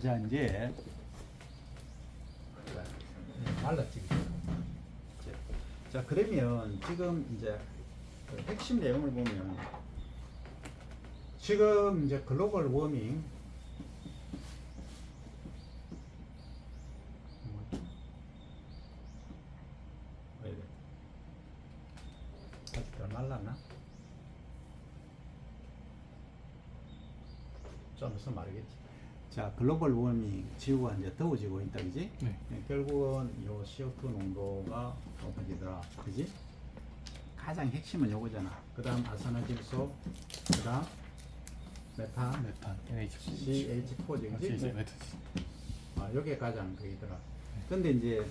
자, 이제 말랐지. 자, 그러면 지금 이제 그 핵심 내용을 보면 지금 이제 글로벌 워밍 아직 덜 말랐나? 좀 있으면 마르겠지. 자, 글로벌 워밍, 지구가 이제 더워지고 있다, 그지? 네. 결국은 요 CO2 농도가 높아지더라, 그지? 가장 핵심은 요거잖아. 그 다음 아산화질소, 그 다음 메탄, CH4지, 그지? 요게 가장 그이더라. 근데 이제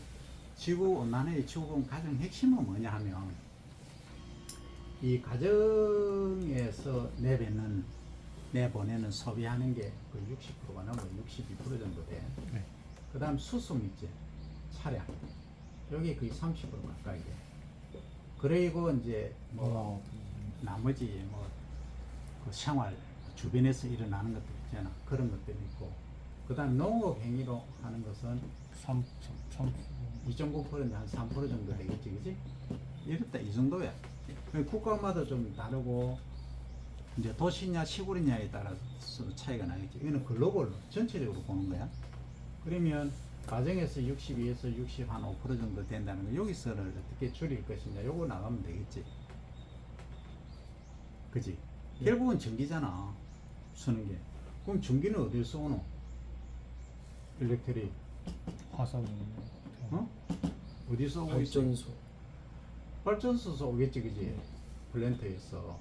지구 온난화의 지구본 가장 핵심은 뭐냐 하면 이 가정에서 내보내는 소비하는 게 거의 60%가 넘어 62% 정도 돼. 네. 그 다음 수송 있지, 차량. 여기 거의 30% 가까이 돼. 그리고 이제 뭐 나머지 그 생활 주변에서 일어나는 것들 있잖아. 그런 것들이 있고. 그 다음 농업 행위로 하는 것은 2.9%인데 한 3% 정도 되겠지, 그지? 이렇다, 이 정도야. 국가마다 좀 다르고, 이제 도시냐 시골이냐에 따라서 차이가 나겠지. 이거는 글로벌로 전체적으로 보는 거야. 그러면 가정에서 62에서 65% 정도 된다는 거, 여기서를 어떻게 줄일 것이냐, 요거 나가면 되겠지. 그지? 결국은 전기잖아, 쓰는 게. 그럼 전기는 어디서 오노? 일렉트릭. 화성. 어? 어디서 오겠지? 발전소에서 오겠지, 그지? 플랜트에서.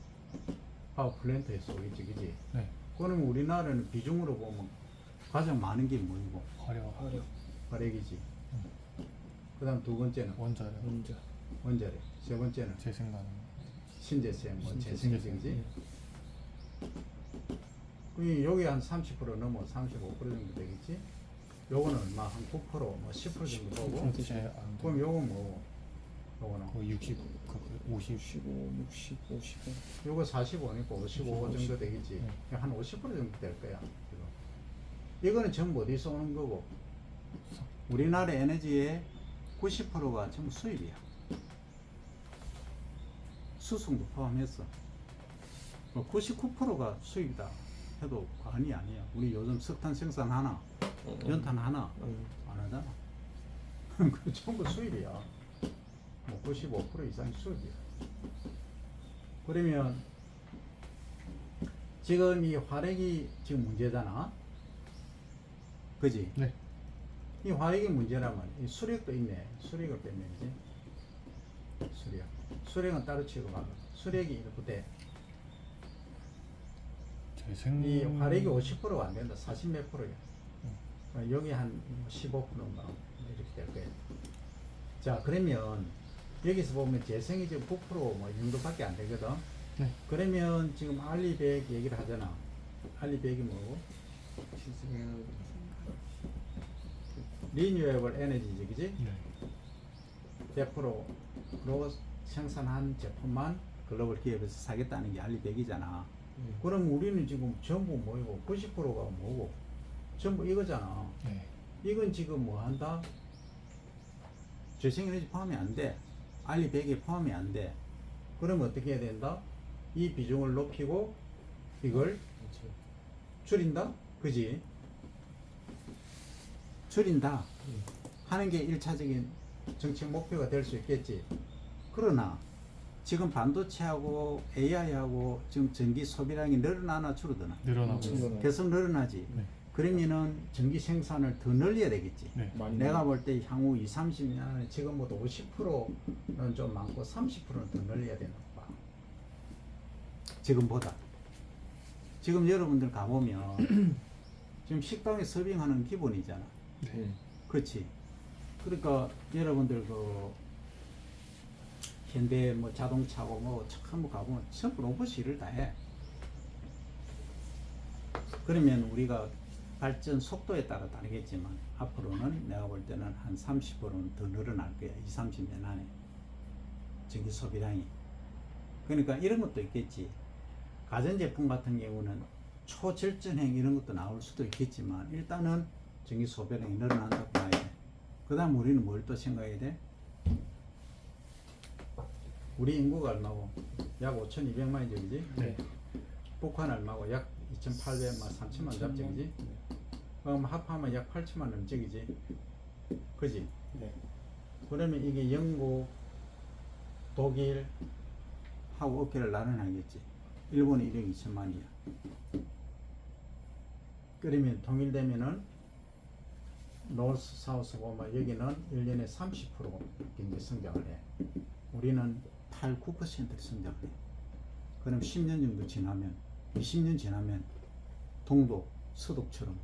플랜트에서 오겠지, 그지? 네. 그러면 우리나라는 비중으로 보면 가장 많은 게 뭐이고? 화력이지. 그 다음 두 번째는? 원자력. 원자력. 세 번째는? 재생 가능. 신재생, 재생이지, 그지? 여기 한 30% 넘어 35% 정도 되겠지? 요거는 얼마? 한 9%, 뭐 10% 정도 보고. 그럼 요건 뭐? 요거는? 거의 60, 50, 15, 60, 55. 요거 45니까 55 정도 되겠지? 네. 한 50% 정도 될 거야, 지금. 이거는 전부 어디서 오는 거고? 우리나라 에너지의 90%가 전부 수입이야. 수송도 포함해서. 99%가 수입이다 해도 과언이 아니야. 우리 요즘 석탄 생산 하나, 연탄 하나 안 하잖아. 그 전부 수입이야. 95% 이상이 수입이야. 그러면 지금 이 화력이 지금 문제잖아. 그지? 네. 이 화력이 문제라면 이 수력도 있네. 수력을 빼면 이제 수력은 따로 치고 막 수력이 이렇게 돼. 이 화력이 50%가 안 된다. 40 몇 프로야. 여기 한 15%인가 이렇게 될 거야. 자, 그러면 여기서 보면 재생이 지금 9% 뭐 이 정도밖에 안 되거든. 네. 그러면 지금 알리100 얘기를 하잖아. 알리100이 뭐고? 리뉴에이블 에너지지, 그지? 네. 100%로 생산한 제품만 글로벌 기업에서 사겠다는 게 알리100이잖아. 그럼 우리는 지금 전부 뭐이고 90%가 뭐고? 전부 이거잖아. 네. 이건 지금 뭐 한다? 재생에너지 포함이 안 돼. 알리100에 포함이 안 돼. 그러면 어떻게 해야 된다? 이 비중을 높이고 이걸 줄인다? 그지? 줄인다 하는 게 1차적인 정책 목표가 될 수 있겠지. 그러나 지금 반도체하고 AI하고 지금 전기 소비량이 늘어나나 줄어드나? 늘어나고. 계속 늘어나지. 네. 그러면은 전기 생산을 더 늘려야 되겠지. 네. 내가 볼 때 향후 20, 30년에 지금보다 50%는 좀 많고 30%는 더 늘려야 되는 거야. 지금보다. 지금 여러분들 가보면 지금 식당에 서빙하는 기본이잖아. 네. 그렇지. 그러니까 여러분들 그 현대 뭐 자동차고 뭐 한번 가보면 전부 로봇이 일을 다 해. 그러면 우리가 발전 속도에 따라 다르겠지만 앞으로는 내가 볼 때는 한 30%는 더 늘어날 거야. 20, 30년 안에 전기 소비량이. 그러니까 이런 것도 있겠지. 가전제품 같은 경우는 초절전행 이런 것도 나올 수도 있겠지만 일단은 전기 소비량이 늘어난다고 봐야 돼. 그 다음 우리는 뭘 또 생각해야 돼? 우리 인구가 얼마고? 약 5,200만이죠, 그지? 네. 북한 얼마고? 약 2,800만, 3,000만 잡지, 그지? 그럼 합하면 약 8,000만 넘지, 그지? 그지? 네. 그러면 이게 영국, 독일 하고 어깨를 나눠야겠지. 일본이 1억 2천만이야. 그러면 통일되면은 노스, 사우스 보면 여기는 1년에 30% 경제 성장을 해. 우리는 8, 9% 성장을 해. 그럼 10년 정도 지나면, 20년 지나면 동독, 서독처럼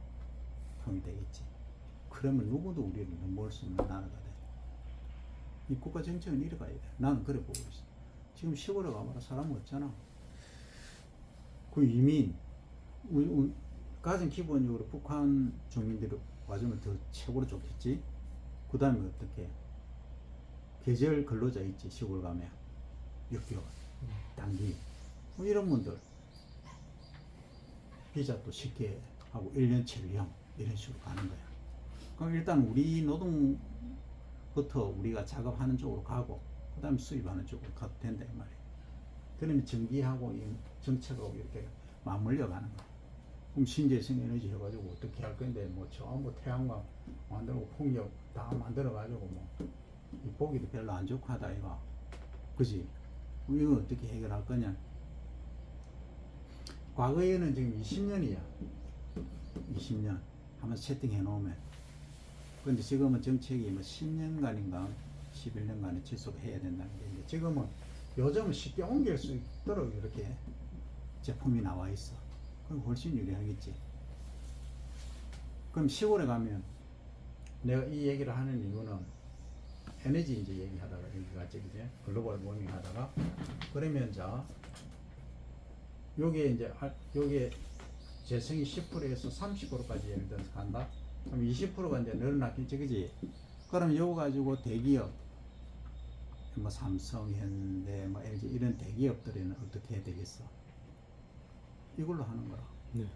통일되겠지. 그러면 누구도 우리를 넘볼 수 있는 나라가 돼. 이 국가 정책은 이래 가야 돼. 나는 그래 보고 있어. 지금 시골에 가봐라 사람 없잖아. 그 이민, 가장 기본적으로 북한 주민들이 와주면 더 최고로 좋겠지. 그 다음에 어떻게? 계절 근로자 있지 시골 가면 6개월, 단기 뭐 이런 분들 비자도 쉽게 하고 1년치를 이런 식으로 가는 거야. 그럼 일단 우리 노동부터 우리가 작업하는 쪽으로 가고 그 다음에 수입하는 쪽으로 가도 된다 이 말이야. 그러면 전기하고 이 정책하고 이렇게 맞물려 가는 거야. 그럼 신재생 에너지 해가지고 어떻게 할 건데 뭐 전부 태양광 만들고 풍력 다 만들어가지고 뭐 이 보기도 별로 안 좋고 하다 이거 그지? 그럼 이거 어떻게 해결할 거냐? 과거에는 지금 20년이야 20년 한번 세팅해 놓으면 근데 지금은 정책이 뭐 10년간인가 11년간에 지속해야 된다는 게 이제 지금은 요즘은 쉽게 옮길 수 있도록 이렇게 제품이 나와 있어. 그럼 훨씬 유리하겠지. 그럼 시골에 가면 내가 이 얘기를 하는 이유는 에너지 이제 얘기하다가 여기 갔지 그제 글로벌 워밍 하다가 그러면 자 요게 이제 요게 재생이 10%에서 30%까지 예를 들어서 간다. 그럼 20%가 이제 늘어났겠지 그지? 그럼 요거 가지고 대기업 뭐 삼성, 현대, 뭐 LG 이런 대기업들에는 어떻게 해야 되겠어? 이걸로 하는 거라. 네.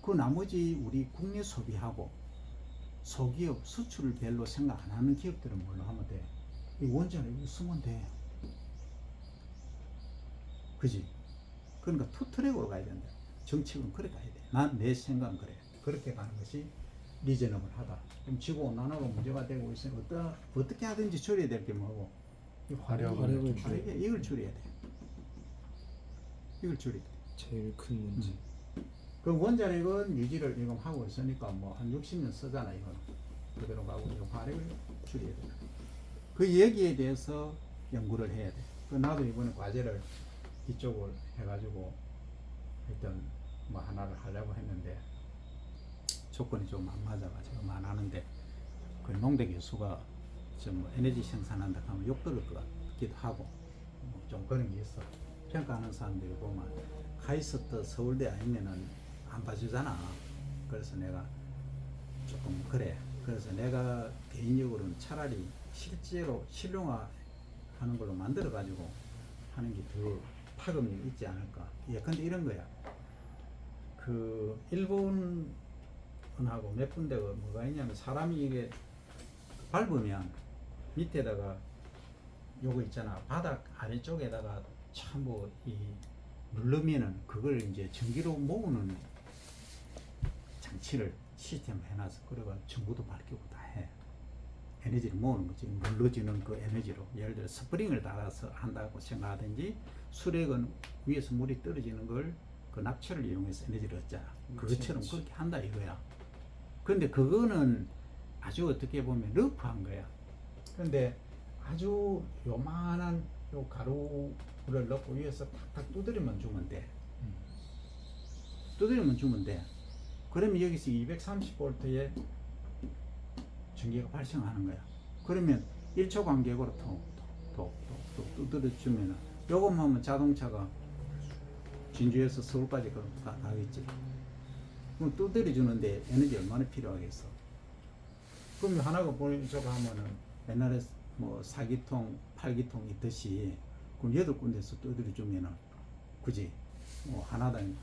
그 나머지 우리 국내 소비하고 소기업 수출을 별로 생각 안 하는 기업들은 뭘로 하면 돼? 이 원전을 이거 쓰면 돼. 그지? 그러니까 투트랙으로 가야 된다. 정책은 그래 가야 돼. 난 내 생각은 그래. 그렇게 가는 것이 리저너블 하다. 그럼 지구온난화가 문제가 되고 있으면 어떻게 하든지 줄여야 될 게 뭐고? 이 화력을 화력에 이걸 줄여야 돼. 이걸 줄여야 돼. 제일 큰 문제. 그 원자력은 유지를 지금 하고 있으니까 뭐 한 60년 쓰잖아 이건 그대로 가고 이거 화력을 줄여야 돼. 그 얘기에 대해서 연구를 해야 돼. 그 나도 이번에 과제를 이쪽을 해가지고 일단 뭐 하나를 하려고 했는데 조건이 좀 안 맞아가지고 안 하는데 그 농대 교수가 좀 에너지 생산한다 하면 욕 들을 것 같기도 하고 뭐좀 그런 게 있어. 평가하는 사람들이 보면 카이스트 서울대 아니면은 안 봐주잖아. 그래서 내가 조금 그래. 그래서 내가 개인적으로는 차라리 실제로 실용화 하는 걸로 만들어 가지고 하는 게 더 파급력이 있지 않을까. 예, 근데 이런 거야. 그 일본하고 몇 군데가 뭐가 있냐면 사람이 이게 밟으면 밑에다가 요거 있잖아. 바닥 아래쪽에다가 전부 이 누르면은 그걸 이제 전기로 모으는 장치를 시스템을 해놔서 그래가 전구도 밝히고 다 해. 에너지를 모으는 거지. 눌러지는 그 에너지로. 예를 들어 스프링을 달아서 한다고 생각하든지 수력은 위에서 물이 떨어지는 걸 그 납치를 이용해서 에너지를 얻잖아. 그것처럼 그렇게 한다 이거야. 근데 그거는 아주 어떻게 보면 러프한 거야. 근데 아주 요만한 요 가루를 넣고 위에서 탁탁 두드리면 주면 돼. 두드리면 주면 돼. 그러면 여기서 230V에 전기가 발생하는 거야. 그러면 1초 간격으로 톡톡톡톡 두드려주면은 요것만 하면 자동차가 진주에서 서울까지 가겠지. 그럼 두드려주는데 에너지 얼마나 필요하겠어. 그럼 하나가 보여주고 하면은 옛날에 뭐 4기통, 8기통 있듯이 그럼 8군데서 두드려주면은 그지? 뭐 하나당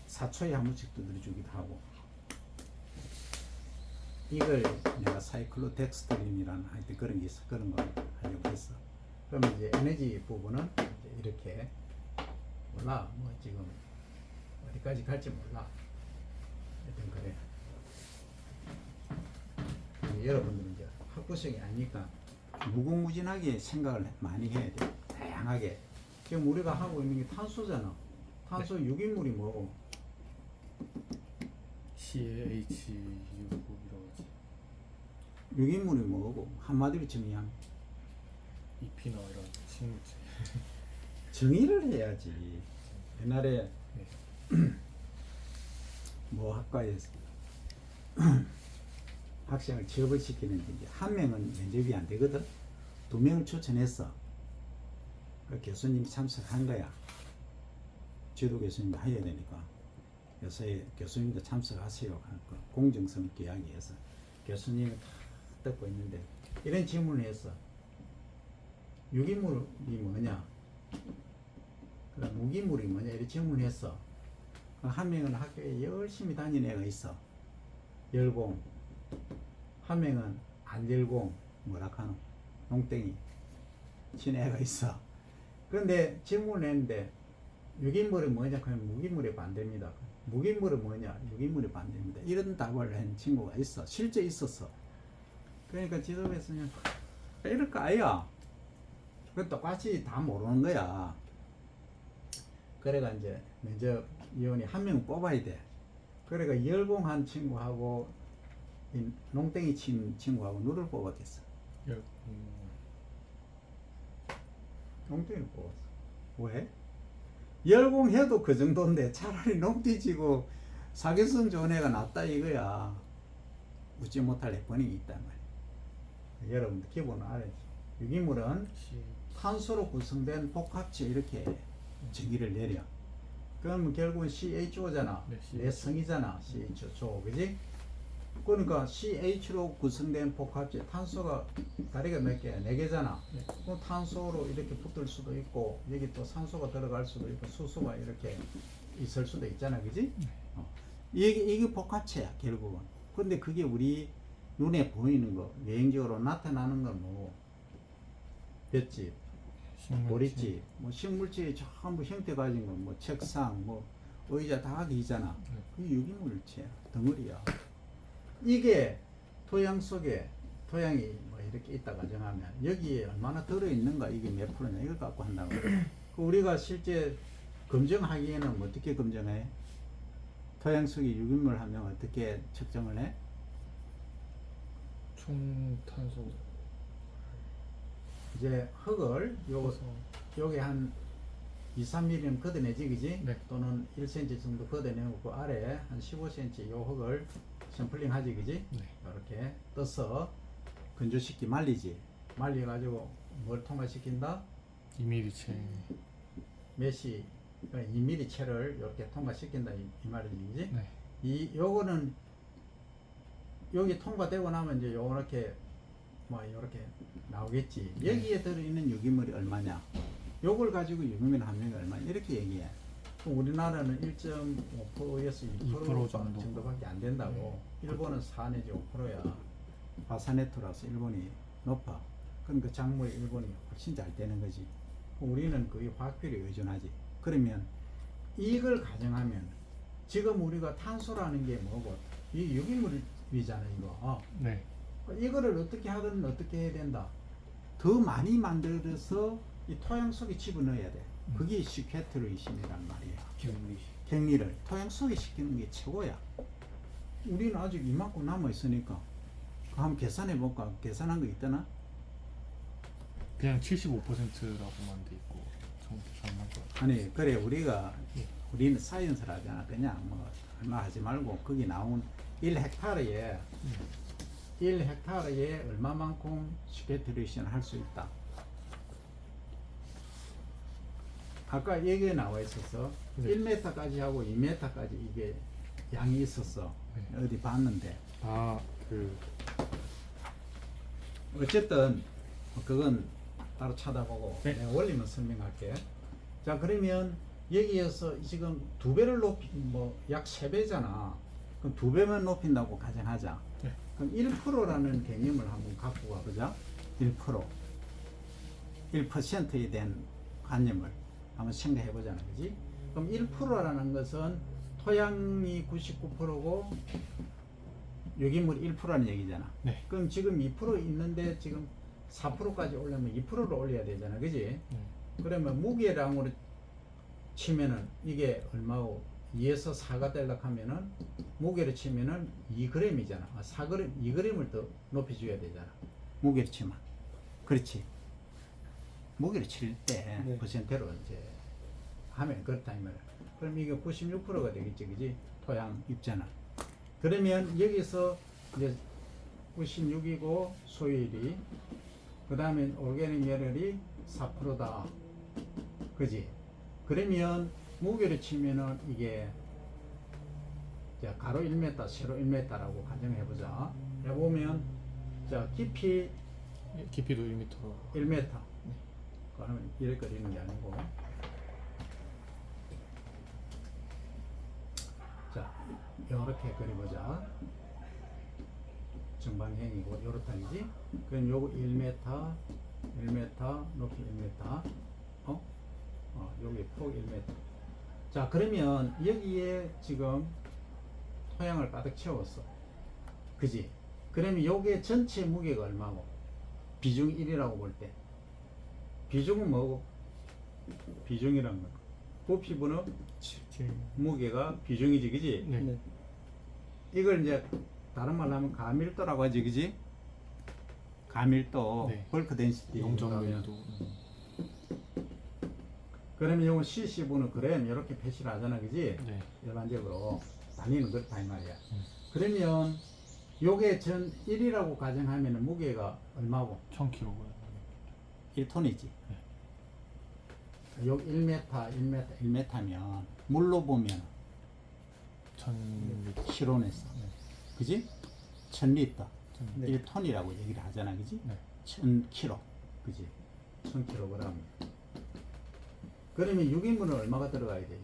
4초에 한 번씩 두드려주기도 하고. 이걸 내가 사이클로덱스트린이라는 하여튼 그런 게 있어. 그런 거 하려고 했어. 그러면 이제 에너지 부분은 이제 이렇게 몰라. 뭐 지금 어디까지 갈지 몰라. 하여튼 그래. 여러분들은 이제 학부생이 아니니까 무궁무진하게 생각을 많이 해야 돼. 다양하게. 지금 우리가 하고 있는 게 탄소잖아. 탄소 유기물이 뭐고? CaHU이라고 하지. 유기물이 뭐고? 한마디로 정의하면 잎이나 이런 식물질. 정의를 해야지. 옛날에 네. 뭐 학과에서 학생을 취업을 시키는데 이제 한 명은 면접이 안 되거든. 두 명을 추천했어. 그 교수님이 참석한 거야. 지도 교수님도 해야 되니까. 요새 교수님도 참석하세요. 그 공정성 있게 이야기해서 교수님이 다 듣고 있는데 이런 질문을 했어. 유기물이 뭐냐? 그다음 무기물이 뭐냐? 이런 질문을 했어. 한 명은 학교에 열심히 다니는 애가 있어. 열공. 한 명은 안 열공. 뭐라 카노? 농땡이. 친 애가 있어. 그런데 질문을 했는데 유기물이 뭐냐? 그냥 무기물이 반대입니다. 무기물은 뭐냐? 유기물이 반대입니다. 이런 답을 한 친구가 있어. 실제 있었어. 그러니까 지도부에서는 이럴까 아야. 그 똑같이 다 모르는 거야. 그래가 이제 면접위원이 한 명 뽑아야 돼. 그래가 열공한 친구하고 이 농땡이 친 친구하고 누를 뽑았겠어. 농땡이를 뽑았어. 왜? 열공해도 그 정도인데 차라리 농띠지고 사교성 좋은 애가 낫다 이거야. 웃지 못할 해퍼닝이 있단 말이야. 여러분들 기본은 알아야지. 유기물은 탄소로 구성된 복합체 이렇게 정의를 내려. 그러면 결국은 CHO잖아. 네, 내 성이잖아. CHO, 그지? 그러니까 CH로 구성된 복합체, 탄소가 다리가 몇 개야? 4개잖아. 네. 그럼 탄소로 이렇게 붙을 수도 있고, 여기 또 산소가 들어갈 수도 있고, 수소가 이렇게 있을 수도 있잖아, 그지? 이게 복합체야, 결국은. 근데 그게 우리 눈에 보이는 거, 외형적으로 나타나는 건 뭐, 볏짚, 보릿집, 뭐 식물질이 전부 형태 가진 거, 뭐 책상, 뭐 의자 다 있잖아. 그게 유기물체야, 덩어리야. 이게 토양 속에 토양이 뭐 이렇게 있다 가정하면 여기에 얼마나 들어 있는가, 이게 몇 프로냐 이걸 갖고 한다고. 그 우리가 실제 검증하기에는 어떻게 검증해? 토양 속에 유기물 하면 어떻게 측정을 해? 총탄소 이제 흙을 요게 한 2, 3mm는 걷어내지, 그지? 네. 또는 1cm 정도 걷어내고 그 아래에 한 15cm 요 흙을 샘플링 하지, 그지? 네. 이렇게 떠서 건조시키 말리지. 말려가지고 뭘 통과시킨다? 2mm체. 메시 2mm 채를 이렇게 통과시킨다 이 말이지, 그지? 네. 요거는 여기 통과되고 나면 이제 요렇게 뭐 이렇게 나오겠지. 여기에 들어있는 유기물이 얼마냐? 요걸 가지고 유기물 함량이 얼마냐? 이렇게 얘기해. 그럼 우리나라는 1.5%에서 2% 정도밖에 안 된다고. 일본은 4 내지 5%야. 바사네토라서 일본이 높아. 그러니까 작물이 일본이 훨씬 잘 되는 거지. 우리는 거의 화학비료에 의존하지. 그러면 이걸 가정하면 지금 우리가 탄소라는 게 뭐고? 이 유기물이잖아, 이거. 네. 이거를 어떻게 하든 어떻게 해야 된다. 더 많이 만들어서 이 토양 속에 집어넣어야 돼. 그게 시퀘트레이션이란 말이야. 격리를 토양 속에 시키는 게 최고야. 우리는 아직 이만큼 남아 있으니까 그거 한번 계산해 볼까? 계산한 거 있더나? 그냥 75%라고만 돼 있고 정확히 잘한 거. 아니 그래 우리는 사이언스를 하잖아. 그냥 뭐 얼마 하지 말고 거기 나온 1헥타르에 1헥타르에 얼마만큼 시퀘트레이션을 할 수 있다. 아까 얘기에 나와 있었어. 네. 1m까지 하고 2m까지 이게 양이 있었어. 네. 어디 봤는데. 그 어쨌든 그건 따로 찾아보고 네. 내가 원리만 설명할게. 자, 그러면 여기에서 지금 2배를 높이 뭐 약 3배잖아. 그럼 2배만 높인다고 가정하자. 네. 그럼 1%라는 개념을 한번 갖고 가보자. 1%. 1%에 대한 관념을 한번 생각해 보자는 거지. 그럼 1%라는 것은 토양이 99%고 유기물이 1%라는 얘기잖아. 네. 그럼 지금 2% 있는데 지금 4%까지 올려면 2%를 올려야 되잖아. 그지? 네. 그러면 무게량으로 치면은 이게 얼마고 2에서 4가 되려고 하면은 무게로 치면은 2g이잖아. 4g, 2g을 더 높여줘야 되잖아. 무게로 치면. 그렇지. 무게를 칠 때 네. 퍼센트로 이제 하면 그렇다 이 말이야. 그럼 이게 96%가 되겠지, 그지? 토양 입자는. 그러면 여기서 이제 96이고 소일이, 그 다음에 오르게닉 열혈이 4%다. 그지? 그러면 무게를 치면은 이게 자, 가로 1m, 세로 1m라고 가정해보자. 해보면 자, 깊이 깊이도 1m로. 1m. 그러면 이렇게 그리는 게 아니고. 자, 요렇게 그려보자. 정방향이고 요렇다이지. 그럼 요거 1m, 1m, 높이 1m. 여기 폭 1m. 자, 그러면 여기에 지금 토양을 가득 채웠어. 그지? 그러면 요게 전체 무게가 얼마고? 비중 1이라고 볼 때. 비중은 뭐고? 비중이란 거. 부피분은 7. 무게가 비중이지, 그지? 네. 네. 이걸 이제 다른 말로 하면 가밀도라고 하지, 그지? 가밀도, 네. 벌크 덴시티. 0.1도. 그러면 이건 cc분은 그램 이렇게 표시를 하잖아, 그지? 네. 일반적으로 단위는 그렇다 이 말이야. 음. 그러면 요게 전 1이라고 가정하면 무게가 얼마고? 1000kg고요. 1톤이지. 요 1m, 1m면 물로 보면 1000리터. 키로냈어. 네. 그지? 1000리터. 네. 1톤이라고 얘기를 하잖아, 그지? 네. 1000kg. 그지? 1000kg. 그러면 유기물은 얼마가 들어가야 돼?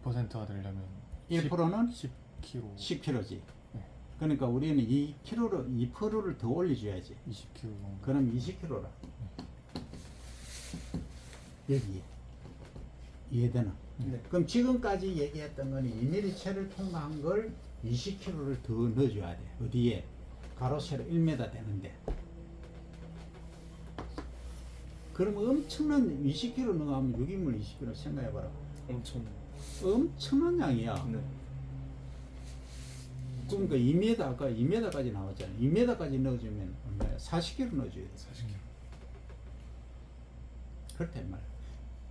1%가 되려면 1%는 10kg. 10kg지. 네. 그러니까 우리는 2%를 더 올려줘야지. 20kg 정도. 그럼 20kg라. 여기에. 이해되나? 네. 그럼 지금까지 얘기했던 건 2mm체를 통과한 걸 20kg를 더 넣어줘야 돼. 어디에? 가로 세로 1m 되는데. 그럼 엄청난 20kg 넣으면 유기물 20kg 생각해봐라. 엄청. 엄청난 양이야. 네. 그러니까 2m, 아까 2m까지 나왔잖아. 2m까지 넣어주면 얼마야? 40kg 넣어줘야 돼. 40kg. 그렇단 말이야.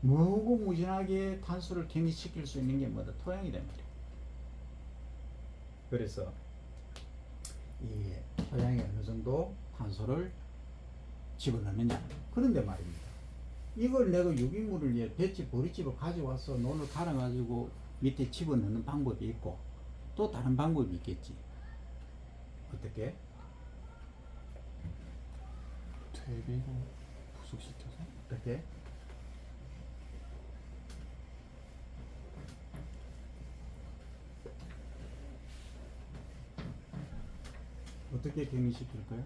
무궁무진하게 탄소를 갱신시킬 수 있는 게 뭐다? 토양이란 말이야. 그래서 이 토양에 어느 정도 탄소를 집어넣느냐. 그런데 말입니다. 이걸 내가 유기물을 배지 버리집을 가져와서 논을 갈아가지고 밑에 집어넣는 방법이 있고 또 다른 방법이 있겠지. 어떻게? 퇴비로 부속시켜서 어떻게? 어떻게 갱신시킬까요?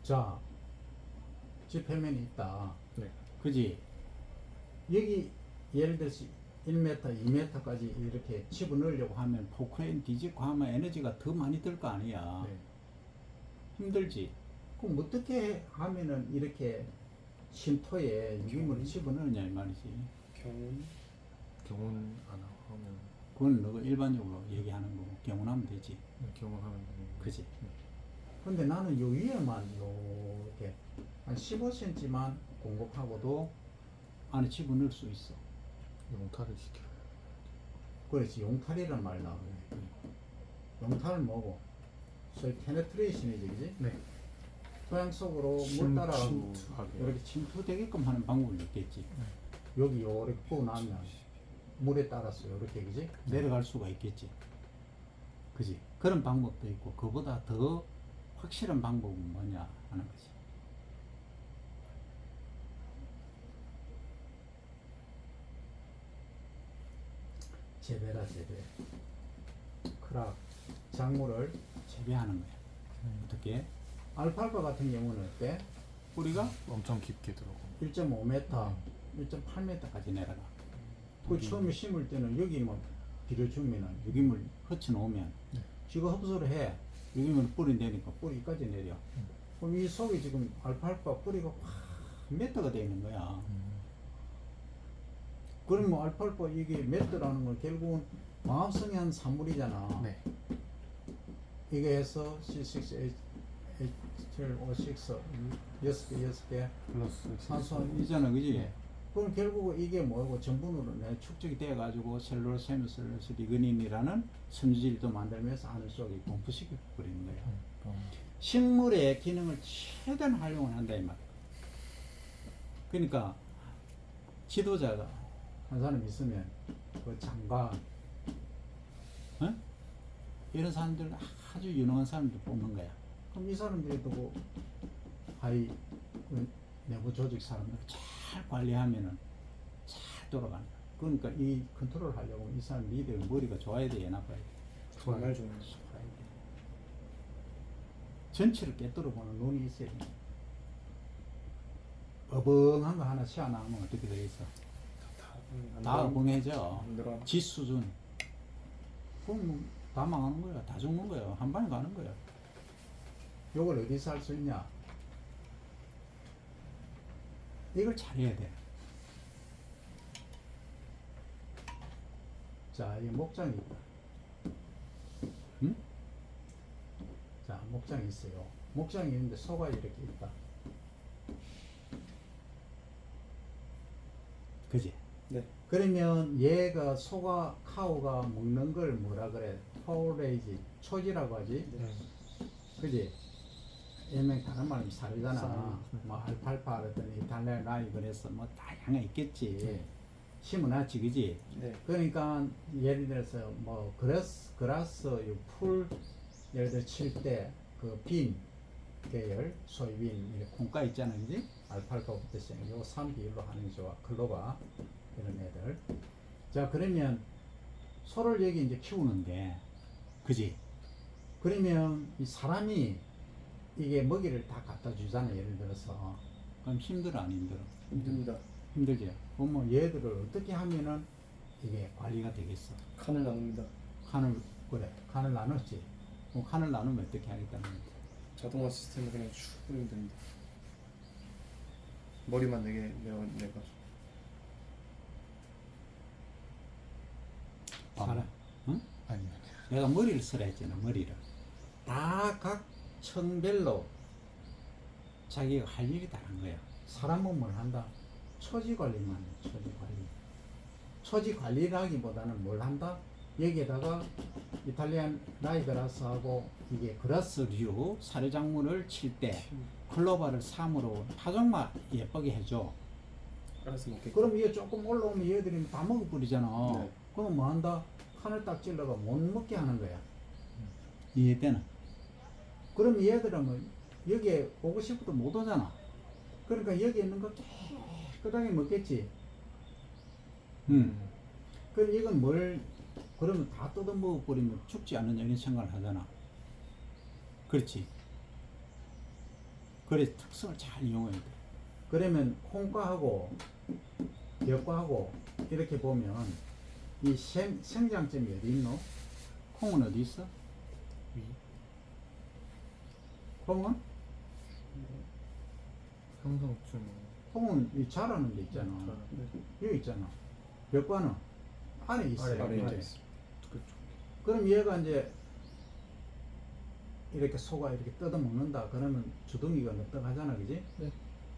자, 지표면이 있다. 네. 그지? 여기 예를 들어서 1m, 2m까지 이렇게 집어넣으려고 하면 포크레인 뒤집고 하면 에너지가 더 많이 들 거 아니야. 네. 힘들지? 그럼 어떻게 하면은 이렇게 쉼터에 유기물을 집어넣느냐 이 말이지. 경운 안 하면 그건 너가 일반적으로 얘기하는 거고 경험하면 되지. 경운하면 되는 거. 그지? 근데 나는 요 위에만 이렇게 한 15cm만 공급하고도 안에 집어넣을 수 있어. 용타를 시켜요. 그렇지. 용탈이란 말 나오네. 용탈은 뭐고? 소위 페네트레이션이지, 그지? 네. 토양 속으로 물 따라 침투하게. 이렇게 침투되게끔 하는 방법이 있겠지. 네. 여기 요렇게 부어나면 물에 따라서 이렇게, 그지? 내려갈 수가 있겠지. 그지? 그런 방법도 있고, 그보다 더 확실한 방법은 뭐냐 하는 거지. 재배라 재배. 크락 작물을 재배하는 거야. 어떻게? 알팔파 같은 경우는 어때? 뿌리가 엄청 깊게 들어가고. 1.5m, 1.8m까지 내려가. 그 처음에 심을 때는 여기 뭐 비료 주면은 유기물 흩어 놓으면 네. 지가 흡수를 해. 유기물 뿌리 내니까 뿌리까지 내려. 그럼 이 속에 지금 알팔파 뿌리가 확 매트가 되어 있는 거야. 그럼 뭐 알팔파 이게 매트라는 건 결국은 광합성한 산물이잖아. 네. 이게 해서 C6H, H12O6 6개 플러스 산소이잖아, 그지? 그럼 결국 이게 뭐고 전분으로 축적이 돼가지고 셀룰로스, 헤미셀룰로스, 리그닌이라는 섬유질도 만들면서 안을 속에 공부시켜 버리는 거야. 식물의 기능을 최대한 활용을 한다 이 말. 그러니까 지도자가 한 사람 있으면 그 장관, 어? 이런 사람들 아주 유능한 사람들 뽑는 거야. 그럼 이 사람들이 또 하이 내부 조직 사람들 잘 관리하면은 잘 돌아가는 거야. 그러니까 이 컨트롤 하려고 이 사람 리더의 머리가 좋아야 돼, 나빠야 돼? 정말 좋아요. 좋아야 돼. 전체를 깨뜨려 보는 눈이 있어야 돼. 어벙한 거 하나 시원하면 어떻게 되겠어? 다 어벙해져. 지 수준. 그럼 뭐 다 망하는 거야. 다 죽는 거야. 한 방에 가는 거야. 요걸 어디서 할 수 있냐? 이걸 잘해야 돼. 자, 이 목장이 있다. 응? 자, 목장이 있어요. 목장이 있는데 소가 이렇게 있다. 그지? 네. 그러면 얘가 소가 카우가 먹는 걸 뭐라 그래? 포레이지, 초지라고 하지? 네. 그지? 일명 다른 말하면 사료잖아. 쌀. 뭐 알팔파 그랬더니 이탈리아 라이 그래서 뭐 다양한 있겠지. 네. 심어놨지, 그지? 네. 그러니까 예를 들어서 뭐 그라스 풀 예를 들어 칠 때 그 빈 계열 소이빈 이렇게 콩가 있잖아, 그지? 알팔파부터 시작해. 요거 3비율로 하는 게 좋아. 클로바 이런 애들. 자, 그러면 소를 여기 이제 키우는데, 그지? 그러면 이 사람이 이게 먹이를 다 갖다 주잖아, 예를 들어서. 그럼 힘들어, 안 힘들어? 힘듭니다. 힘들지? 그럼 뭐 얘들을 어떻게 하면은 이게 관리가 되겠어? 칸을 나눕니다. 칸을, 그래, 칸을 나눴지. 그럼 칸을 나누면 어떻게 하겠다는 거지? 자동화 시스템을 그냥 쭉 뿌리면 됩니다. 머리만 내가지고. 사람, 응? 아니. 내가 머리를 쓰라 했잖아, 머리를. 다 각 층별로 자기가 할 일이 다른 거야. 사람은 뭘 한다? 처지 관리만 해, 처지 관리. 처지 관리라기보다는 뭘 한다? 여기에다가 이탈리안 라이베라스하고 이게 그라스류 사료작물을 칠 때 클로바를 3으로 파종만 예쁘게 해줘. 알아서 먹게. 그럼 이게 조금 올라오면 얘들이 다 먹어버리잖아. 네. 그럼 뭐 한다? 칸을 딱 찔러가 못 먹게 하는 거야. 이해되나? 그럼 얘들은 뭐 여기에 오고 싶어도 못 오잖아. 그러니까 여기 있는 거 깨끗하게 먹겠지. 그럼 이건 뭘, 그러면 다 뜯어 먹어버리면 죽지 않느냐 이런 생각을 하잖아. 그렇지. 그래서 특성을 잘 이용해야 돼. 그러면 콩과하고 벼과하고 이렇게 보면 이 생장점이 어디 있노? 콩은 어디 있어? 위. 콩은? 형성층. 콩은 이 자라는 데 있잖아. 네. 여기 있잖아. 벼과는 안에 있어요. 아래 아래. 있어. 그쪽. 그럼 얘가 이제 이렇게 소가 이렇게 뜯어 먹는다. 그러면 주둥이가 넉넉하잖아, 그지? 네.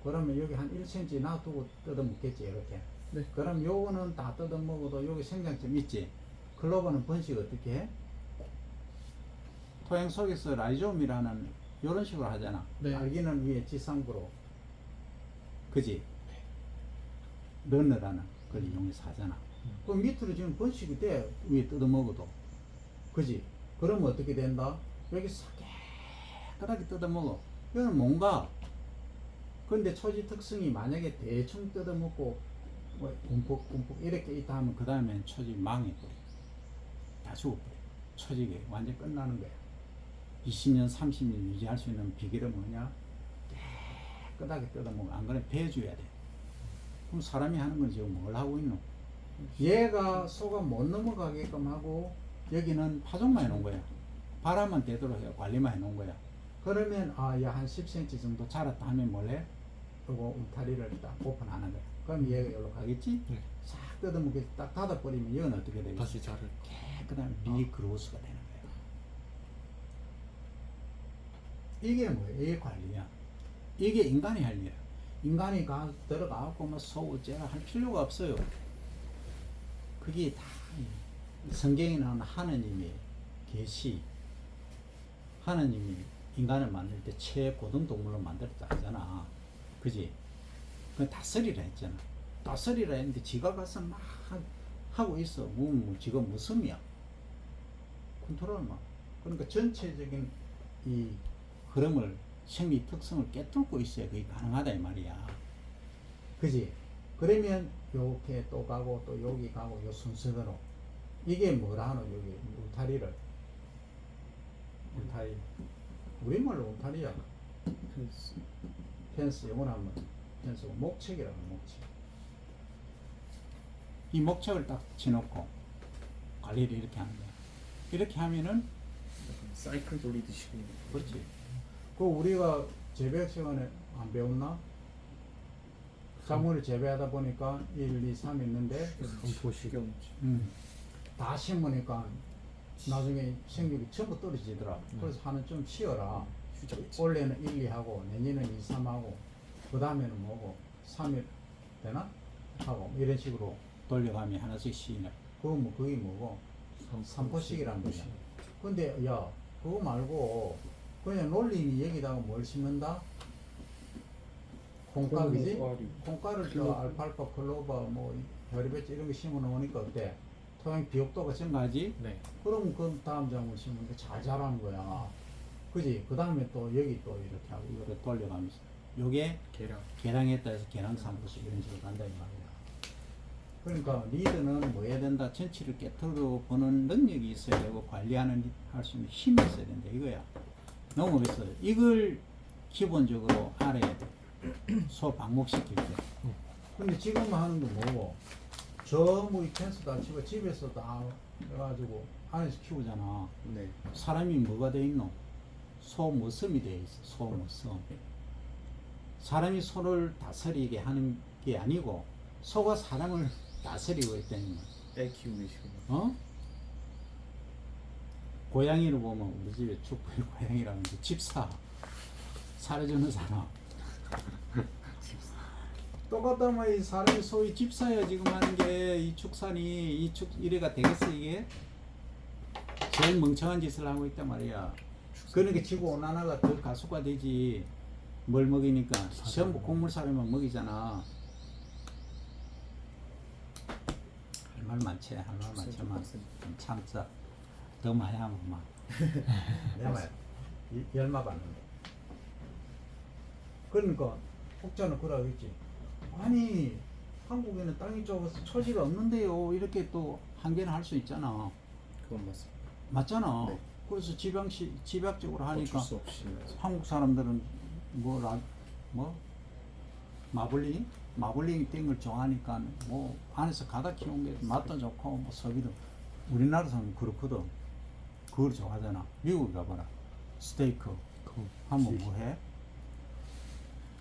그러면 여기 한 1cm 놔두고 뜯어 먹겠지, 이렇게. 네. 그럼 요거는 다 뜯어 먹어도 여기 생장점 있지. 클로버는 번식 어떻게 해? 토양 속에서 라이좀이라는 이런 식으로 하잖아. 네. 알기는 위에 지상부로, 그지? 런너라는 걸 이용해서 하잖아. 그 밑으로 지금 번식이 돼, 위에 뜯어 먹어도, 그지? 그러면 어떻게 된다? 여기 깨끗하게 뜯어먹어. 이거는 뭔가 근데 초지 특성이 만약에 대충 뜯어먹고 뭐 움푹움푹 이렇게 있다 하면 그 다음엔 초지 망해버려. 다 죽어버려. 초지가 완전 끝나는 거야. 20년 30년 유지할 수 있는 비결은 뭐냐? 깨끗하게 뜯어먹어. 안 그러면 배줘야 돼. 그럼 사람이 하는 건 지금 뭘 하고 있노? 얘가 소가 못 넘어가게끔 하고 여기는 파종만 해놓은 거야. 바람만 되도록 해 관리만 해놓은 거야. 그러면 얘한 10cm 정도 자랐다 하면 뭐래? 요거 울타리를 딱 오픈하는 거야. 그럼 얘가 여기로 가겠지? 네. 싹 뜯어먹게 딱 닫아버리면 얘는 어떻게 되겠어? 다시 자를. 깨끗한 리그로스가 되는 거야. 이게 뭐야? 이게 관리야. 이게 인간이 할 일이야. 인간이 들어가고 뭐 소우제가 할 필요가 없어요. 그게 다 성경에 나오는 하느님의 계시. 하느님이 인간을 만들 때 최고등 동물로 만들었다 하잖아. 그지? 그 다스리라 했잖아. 다스리라 했는데 지가 가서 막 하고 있어. 지가 무슨이야? 컨트롤 막. 그러니까 전체적인 이 흐름을 생리 특성을 깨뚫고 있어야 그게 가능하다 이 말이야. 그지? 그러면 요렇게 또 가고 또 여기 가고 요 순서대로 이게 뭐라 하노? 여기 울타리를 울타리 우리말로 울타리야. 펜스. 펜스 영어로 하면 펜스고 목책이라고 목책. 이 목책을 딱 쳐놓고 관리를 이렇게 하는 거야. 이렇게 하면은 약간 사이클 돌리듯이. 그렇지. 그 우리가 재배 시간에 안 배웠나? 작물을 재배하다 보니까 1, 2, 3 있는데 삼포식. 다 심으니까 나중에 생육이 전부 떨어지더라. 그래서 하는 좀 쉬어라. 올해는 1, 2 하고 내년에는 2, 3 하고 그 다음에는 뭐고 3일 되나? 하고 이런 식으로 돌려가면 하나씩 쉬네. 그게 뭐고? 삼포식이라는 거야. 근데 야 그거 말고 그냥 논리니 여기다가 뭘 심는다? 콩가 그지? 콩가를 또 알팔파, 클로버, 뭐 별의별 이런 거 심어 놓으니까 어때? 토양 비옥도가 증가하지? 네. 그럼 그 다음 작물 심으니까 잘 자라는 거야. 그지? 그 다음에 또 여기 또 이렇게 하고 이거를 돌려가면서 요게 계량했다 해서 계량 삼포식 이런 식으로 간다 이 말이야. 그러니까 리더는 뭐 해야 된다? 전체를 깨트려 보는 능력이 있어야 되고 관리하는 할 수 있는 힘이 있어야 된다 이거야. 농업에서 이걸 기본적으로 알아야 돼. 소 방목시킬 때. 근데 지금 하는 거 뭐고? 전부 이 펜스 다 치고 집에서 다 해가지고 안에서 키우잖아. 네. 사람이 뭐가 돼 있노? 소모섬이 돼 있어. 소모섬. 사람이 소를 다스리게 하는 게 아니고 소가 사람을 다스리고 있다는 거야. 애 키우고 계시구나. 어? 고양이를 보면 우리 집에 축구의 고양이라는 게 집사 살해주는 사람 똑같다면 이 사람이 소위 집사야 지금 하는 게 이 축산이 이래가 되겠어 이게? 제일 멍청한 짓을 하고 있단 말이야. 그러니까 지구 온난화가 더 가속화 되지. 뭘 먹이니까 전부 곡물 사료만 먹이잖아. 할 말 많지. 할 말 많지만 좀 참자. 더 많이 하면 막 내가 말 열마 받는데. 그러니까 혹자는 그러겠지. 아니 한국에는 땅이 좁아서 초지가 없는데요. 이렇게 또 한계는 할 수 있잖아. 그건 맞습니다. 맞잖아. 네. 그래서 집약적으로 하니까 어쩔 수 없이. 한국 사람들은 마블링 땡을 좋아하니까 뭐 안에서 가다 키운 게 맛도 좋고 뭐 소비도 우리나라 사람은 그렇거든. 그걸 좋아하잖아. 미국 가봐라. 스테이크 하면 뭐 해?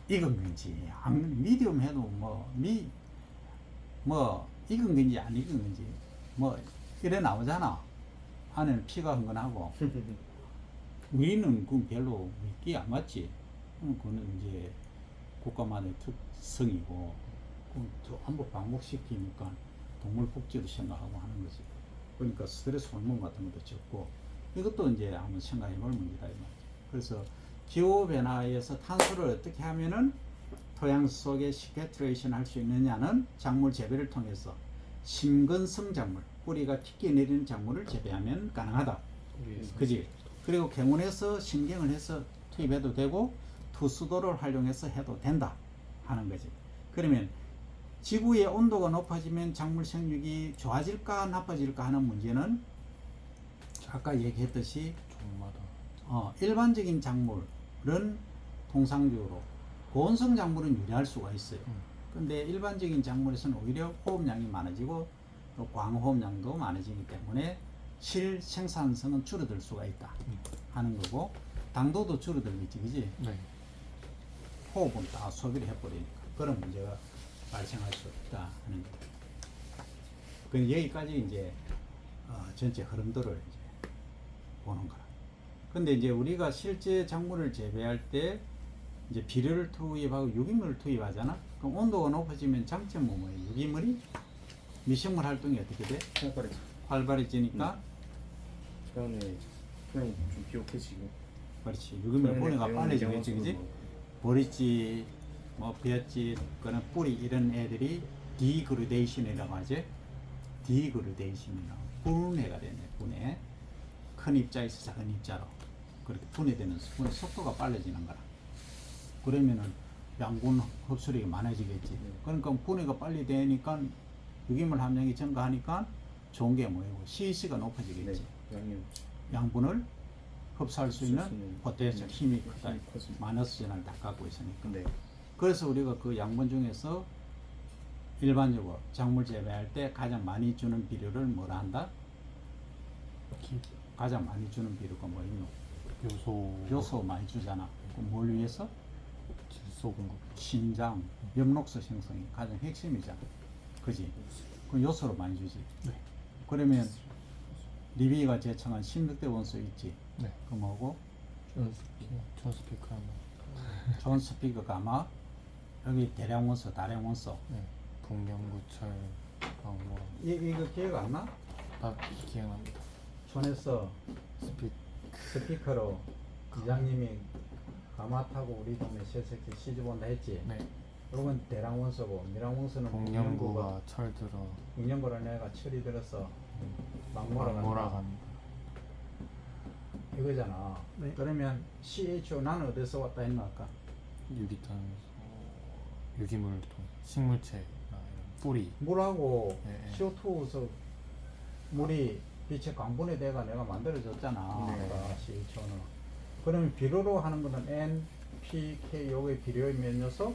익은 건지 미디엄 해도 뭐 익은 건지 안 익은 건지 뭐 이래 나오잖아. 안에는 피가 흥건하고 우리는 그건 별로 믿기 안 맞지. 그거는 이제 국가만의 특성이고 전부 반복시키니까 동물 복지도 생각하고 하는 거지. 그러니까 스트레스 호르몬 같은 것도 적고 이것도 이제 한번 생각해 볼 문제다 이 말이죠. 그래서 기후 변화에서 탄소를 어떻게 하면은 토양 속에 시퀘트레이션 할 수 있느냐는 작물 재배를 통해서 심근성 작물, 뿌리가 깊게 내리는 작물을 재배하면 가능하다. 그지? 그리고 경운에서 신경을 해서 투입해도 되고 투수도를 활용해서 해도 된다 하는 거지. 그러면 지구의 온도가 높아지면 작물 생육이 좋아질까 나빠질까 하는 문제는 아까 얘기했듯이 종마다. 일반적인 작물은 통상적으로 고온성 작물은 유리할 수가 있어요. 근데 일반적인 작물에서는 오히려 호흡량이 많아지고 또 광호흡량도 많아지기 때문에 실 생산성은 줄어들 수가 있다 하는 거고, 당도도 줄어들겠지, 그지? 네. 호흡은 다 소비를 해버리니까 그런 문제가 발생할 수 없다 하는 거다. 그 여기까지 이제 전체 흐름도를 이제 보는 거라. 근데 이제 우리가 실제 작물을 재배할 때 이제 비료를 투입하고 유기물을 투입하잖아. 그럼 온도가 높아지면 장점은 뭐예요? 유기물이 미생물 활동이 어떻게 돼? 활발해져. 활발해지니까 그다음에 그냥 좀 비옥해지고. 그렇지. 유기물 분해가 빨라지겠지, 그지? 보리지, 뭐 비앗지, 그런 뿌리 이런 애들이 디그루데이션이라고 하지. 디그루데이션이라고 분해가 되네. 분해. 큰 입자에서 작은 입자로 그렇게 분해되는 분해 속도가 빨라지는 거라. 그러면은 양분 흡수력이 많아지겠지. 그러니까 분해가 빨리 되니까 유기물 함량이 증가하니까 좋은 게 뭐예요? CC가 높아지겠지. 네, 양이 양분을 흡수할 수 있는 흡수할 포텐셜 힘이 크다. 힘이 커지죠. 마이너스 전화를 다 갖고 있으니까. 네. 그래서 우리가 그 양분 중에서 일반적으로 작물 재배할 때 가장 많이 주는 비료를 뭐라 한다? 가장 많이 주는 비료가 뭐예요? 요소 많이 주잖아. 그럼 뭘 위해서? 질소 공급. 신장, 엽록소 생성이 가장 핵심이잖아. 그지? 그 요소로 많이 주지. 네. 그러면 리비가 제청한 16대 원소 있지. 네. 그 뭐고? 존스피크라마. 존스피크 가마, 여기 대량 원소, 다량 원소. 네. 북양구철 방뭐. 이거 기억 안 나? 기억납니다. 촌에서 스피. 스피커로 이장님이 가마 타고 우리 동네 새새끼 시집 온다 했지. 네. 이건 대량 원소고, 미량 원소는 북양구가 철 들어. 북양구라 내가 철이 들어서 막 몰아간다. 몰아간다. 이거잖아. 네. 그러면 CHO 나는 어디서 왔다 했나 아까? 유기탄, 유기물통, 식물체, 이런 뿌리. 물하고 네. CO2서 물이 빛의 광분해 돼가 내가 만들어졌잖아. 네. 아까 CHO는. 그러면 비료로 하는 거는 N, P, K 요게 비료의 몇 요소?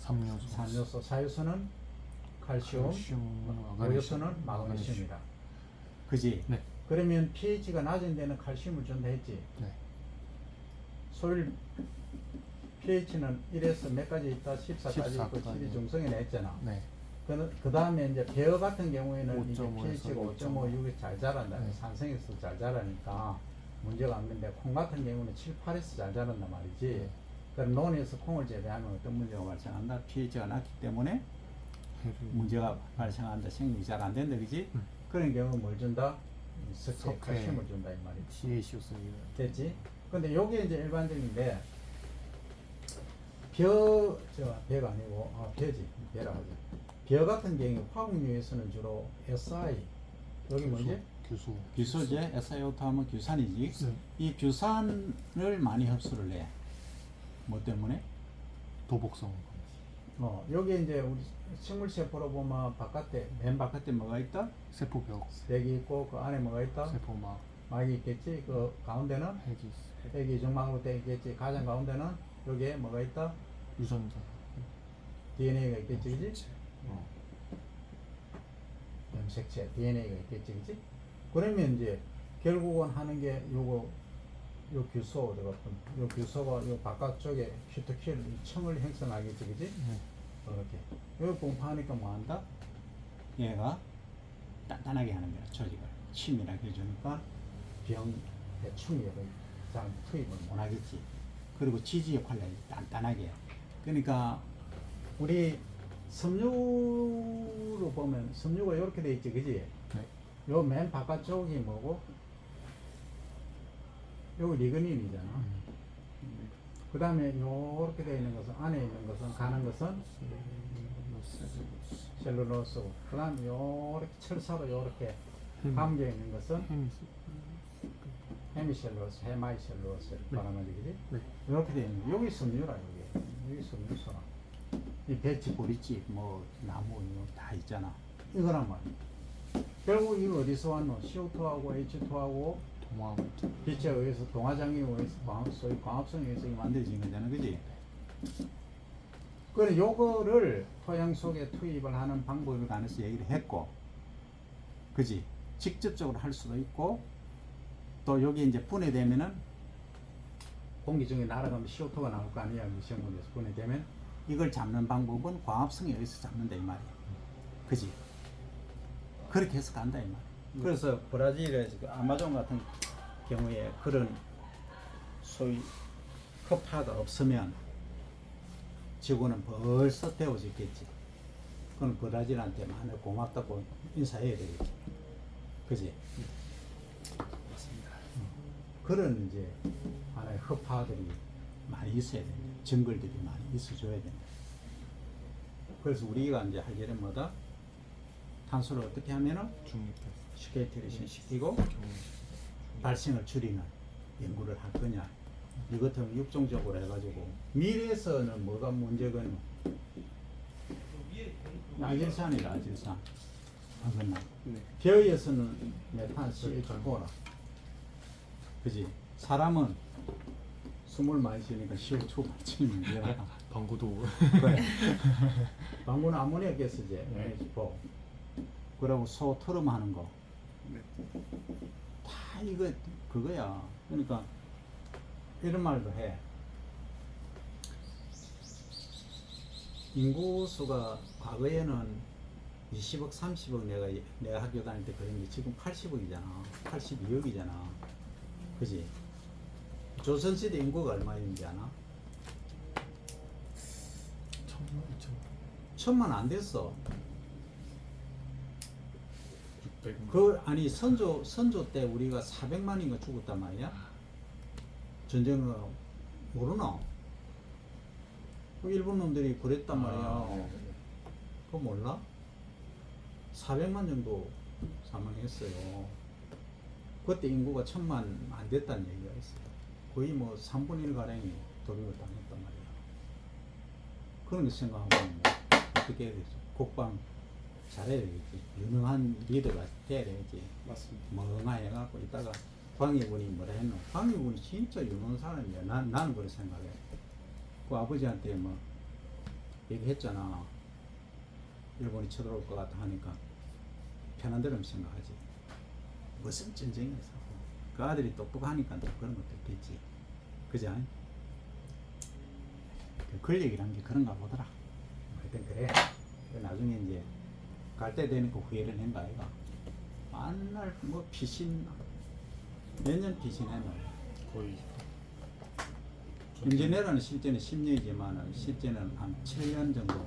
3요소. 3요소. 4요소는 칼슘, 칼슘, 5요소는 마그네슘이다. 그지? 네. 그러면 pH가 낮은 데는 칼슘을 준다 했지. 네. 소일 pH는 1에서 몇 가지 있다? 14까지 있고 7이 중성이나 했잖아. 네. 그 다음에 이제 배어 같은 경우에는 이제 5.5 에서 pH가 5.5, 6이 잘 자란다. 네. 산성에서 잘 자라니까 문제가 없는데 콩 같은 경우는 7, 8에서 잘 자란단 말이지. 네. 그럼 논에서 콩을 재배하면 어떤 문제가 발생한다? pH가 낮기 때문에 해를. 문제가 발생한다. 생육이 잘 안 된다. 그지? 그런 경우 뭘 준다? 석회, 석회. 칼슘을 준다 이 말이지. CACO3. 됐지? 근데 요게 이제 일반적인데 배가 아니고 벼지. 벼라고 하죠. 벼 같은 경우 화학류에서는 주로 SI 여기 뭐지? 규소. 규소제 SiO2 하면 규산이지. 네. 이 규산을 많이 흡수를 해. 뭐 때문에? 도복성. 여기 이제 우리 식물 세포로 보면 바깥에 맨 바깥에 뭐가 있다? 세포벽. 백이 있고 그 안에 뭐가 있다? 세포막. 막이 있겠지. 그 가운데는 핵이 있어. 핵이 중막으로 되어 있겠지. 가장 가운데는 여기에 뭐가 있다? 유전자. DNA가 있겠지, 그지? 염색체 DNA가 있겠지, 그지? 그러면 이제 결국은 하는 게 요거 요 규소 요 규소가 요 바깥쪽에 큐티클 청을 형성하겠지, 그지? 네. 이렇게 여기 분포하니까 뭐 한다? 얘가 단단하게 하는 거야. 조직을 치밀하게 해주니까 병 대충 잘 투입을 못 하겠지. 그리고 지지 역할을 단단하게. 그러니까 우리 섬유로 보면 섬유가 이렇게 돼 있지, 그지? 네. 요 맨 바깥쪽이 뭐고? 요거 리그닌이잖아. 그 다음에 요렇게 되어 있는 것은 안에 있는 것은 가는 것은 셀룰로스고, 그 다음에 요렇게 철사로 요렇게 감겨 있는 것은 햄이 헤미셀로스, 헤마이셀로스 이렇게 네. 말하는 거지. 네. 이렇게 되어 있는 여기 섬유라 여기 섬유소라. 이 배치, 보리집, 뭐 나무 이거 다 있잖아. 이거란 말이야. 결국 이거 어디서 왔노? CO2하고 H2하고 도마부터. 빛에 의해서 동화장에 의해서 소위 광합성에 의해서 이게 만들어진 거잖아, 그지? 그래 요거를 토양 속에 투입을 하는 방법에 관해서 얘기를 했고, 그지? 직접적으로 할 수도 있고, 또 여기 이제 분해되면은 공기 중에 날아가면 CO2가 나올 거 아니야, 미생물에서 분해되면 이걸 잡는 방법은 광합성에 의해서 잡는다 이 말이야, 그지? 그렇게 해서 간다 이 말이야. 그래서 브라질에서 그 아마존 같은 경우에 그런 소위 흡파가 없으면 지구는 벌써 데워졌겠지. 그건 브라질한테 많이 고맙다고 인사해야 되겠지. 그지? 맞습니다. 그런 이제 하나의 흡파들이 많이 있어야 된다. 정글들이 많이 있어줘야 된다. 그래서 우리가 이제 할 일은 뭐다? 탄소를 어떻게 하면은 중립돼서. 스케이트레이션 시키고 경우. 발생을 줄이는 연구를 할 거냐. 이것은 육종적으로 해가지고 미래에서는 뭐가 문제겠노? 아질산이라 아질산. 알겠나? 네. 벼에서는 메탄 CO2라. 그지? 사람은 숨을 많이 쉬니까 CO2 발생이 문제라. 방구도. 그래. 방구는 아모니아 가스제, NH4. 그리고 소 트름 하는 거. 네. 다 이거 그거야. 그러니까 이런 말도 해. 인구수가 과거에는 20억, 30억 내가 학교 다닐 때 그런 게 지금 80억이잖아. 82억이잖아. 그지? 조선시대 인구가 얼마인지 아나? 1000만 안 됐어. 600. 그 아니 선조 때 우리가 400만인가 죽었단 말이야. 전쟁을 모르나? 그 일본 놈들이 그랬단 말이야. 네. 그거 몰라? 400만 정도 사망했어요. 그때 인구가 1000만 안 됐다는 얘기가 있어요. 거의 뭐 3분의 1 가량이 도륙을 당했단 말이야. 그런 거 생각하면 뭐 어떻게 해야 되지? 국방 잘해야 되겠지. 유능한 리더가 돼야 되겠지. 맞습니다. 멍하해갖고 있다가 광해군이 뭐라 했노? 광해군이 진짜 유능한 사람이야. 나는 그렇게 생각해. 그 아버지한테 뭐 얘기했잖아. 일본이 쳐들어올 것 같다 하니까 편한 대로 생각하지. 무슨 전쟁에서 그 아들이 똑똑하니까 또 그런 것도 있겠지. 그죠? 그 권력이란 게 그런가 보더라. 하여튼 그래. 나중에 이제 갈 때 되니까 후회를 낸다 아이가. 맨날 뭐 피신 몇 년 피신했노. 거의. 인지네어는 실제는 10년이지만 실제는 한 7년 정도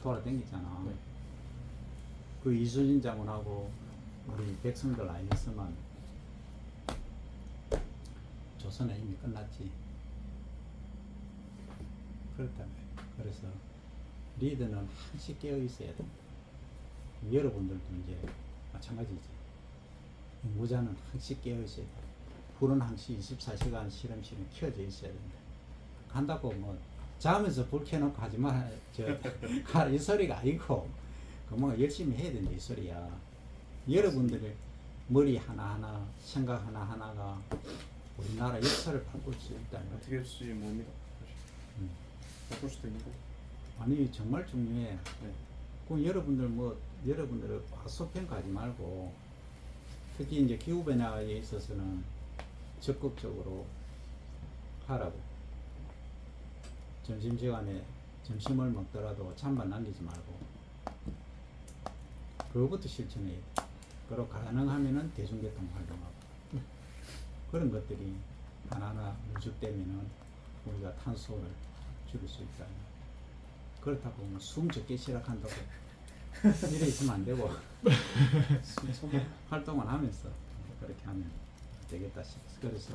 돌아다니잖아. 네. 그 이수진 장군하고 우리 백성들 아니었으면 조선은 이미 끝났지. 그렇다며. 그래서 리더는 항시 깨어 있어야 돼. 여러분들도 이제 마찬가지지. 인구자는 항시 깨어 있어야 돼. 불은 항시 24시간 실험실에 켜져 있어야 된다. 간다고 뭐 자면서 불 켜놓고 하지 마. 이 소리가 아니고 그 뭔가 열심히 해야 된다 이 소리야. 여러분들의 머리 하나하나 생각 하나하나가 우리나라 역사를 바꿀 수 있다는 거야. 어떻게 할지 모릅니다. 바꿀 수도 있는 거. 아니 정말 중요해. 네. 그 여러분들 과소평가하지 말고 특히 이제 기후 변화에 있어서는 적극적으로 하라고. 점심시간에 점심을 먹더라도 찬반 남기지 말고 그거부터 실천해야 돼. 그리고 가능하면은 대중교통 활동하고 그런 것들이 하나하나 누적되면은 우리가 탄소를 줄일 수 있다. 그렇다고 뭐 숨 적게 시작한다고 이래 있으면 안 되고 활동을 하면서 그렇게 하면 되겠다 싶어서. 그래서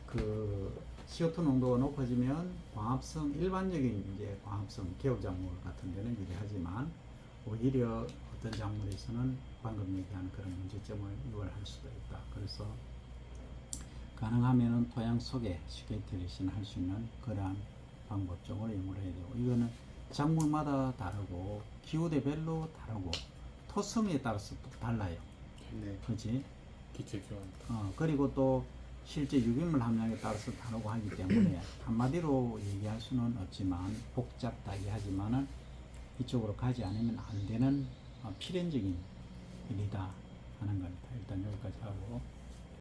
그 CO2 농도가 높아지면 광합성, 일반적인 이제 광합성 개울작물 같은 데는 유리하지만 오히려 어떤 작물에서는 방금 얘기한 그런 문제점을 유발할 수도 있다. 그래서 가능하면은 토양 속에 스케이트레이싱을 할 수 있는 그러한 방법 쪽으로 연구를 해야 되고, 이거는 작물마다 다르고 기후대별로 다르고 토성에 따라서 또 달라요. 네. 그렇지? 기체 교환. 그리고 또 실제 유기물 함량에 따라서 다르고 하기 때문에 한마디로 얘기할 수는 없지만, 복잡하게 하지만은 이쪽으로 가지 않으면 안 되는 필연적인 일이다 하는 겁니다. 일단 여기까지 하고.